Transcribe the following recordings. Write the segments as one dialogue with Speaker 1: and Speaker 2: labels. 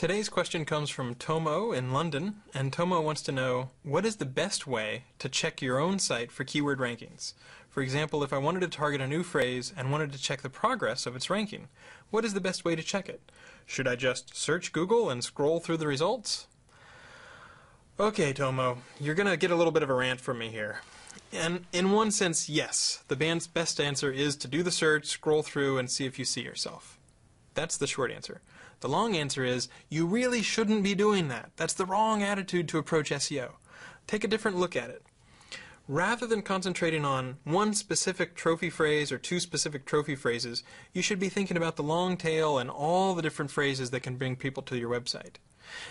Speaker 1: Today's question comes from Tomo in London, and Tomo wants to know, what is the best way to check your own site for keyword rankings? For example, if I wanted to target a new phrase and wanted to check the progress of its ranking, what is the best way to check it? Should I just search Google and scroll through the results? Okay, Tomo, you're going to get a little bit of a rant from me here. And in one sense, yes, the band's best answer is to do the search, scroll through, and see if you see yourself. That's the short answer. The long answer is, you really shouldn't be doing that. That's the wrong attitude to approach SEO. Take a different look at it. Rather than concentrating on one specific trophy phrase or two specific trophy phrases, you should be thinking about the long tail and all the different phrases that can bring people to your website.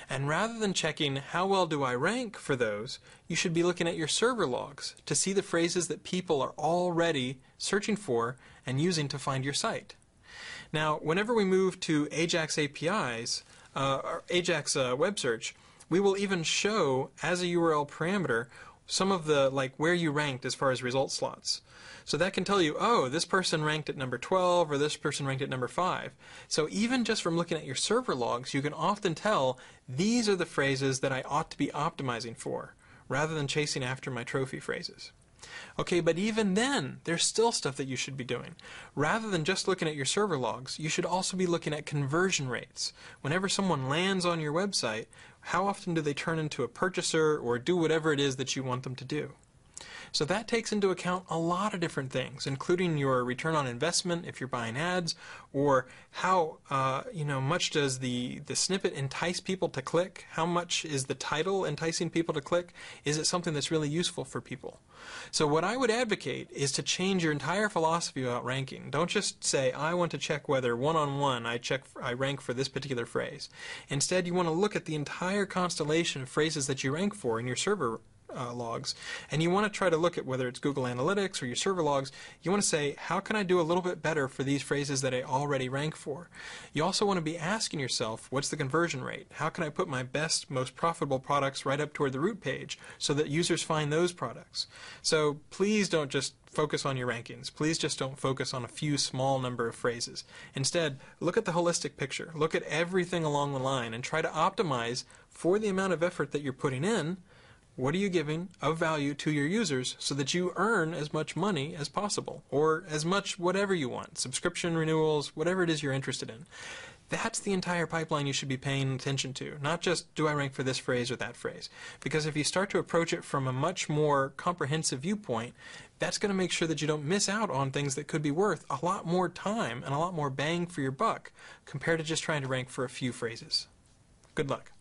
Speaker 1: And rather than checking how well do I rank for those, you should be looking at your server logs to see the phrases that people are already searching for and using to find your site. Now, whenever we move to Ajax APIs, or Ajax web search, we will even show as a URL parameter some of the, like, where you ranked as far as result slots. So that can tell you, oh, this person ranked at number 12 or this person ranked at number 5. So even just from looking at your server logs, you can often tell these are the phrases that I ought to be optimizing for, rather than chasing after my trophy phrases. Okay, but even then, there's still stuff that you should be doing. Rather than just looking at your server logs, you should also be looking at conversion rates. Whenever someone lands on your website, how often do they turn into a purchaser or do whatever it is that you want them to do? So that takes into account a lot of different things, including your return on investment if you're buying ads, or how much does the snippet entice people to click? How much is the title enticing people to click? Is it something that's really useful for people? So what I would advocate is to change your entire philosophy about ranking. Don't just say, I want to check whether one-on-one I rank for this particular phrase. Instead, you want to look at the entire constellation of phrases that you rank for in your server logs, and you want to try to look at whether it's Google Analytics or your server logs. You want to say, how can I do a little bit better for these phrases that I already rank for? You also want to be asking yourself, what's the conversion rate? How can I put my best, most profitable products right up toward the root page so that users find those products? So please don't just focus on your rankings. Please just don't focus on a few small number of phrases. Instead, look at the holistic picture. Look at everything along the line and try to optimize for the amount of effort that you're putting in. What are you giving of value to your users so that you earn as much money as possible, or as much whatever you want, subscription renewals, whatever it is you're interested in. That's the entire pipeline you should be paying attention to, not just do I rank for this phrase or that phrase. Because if you start to approach it from a much more comprehensive viewpoint, that's going to make sure that you don't miss out on things that could be worth a lot more time and a lot more bang for your buck compared to just trying to rank for a few phrases. Good luck.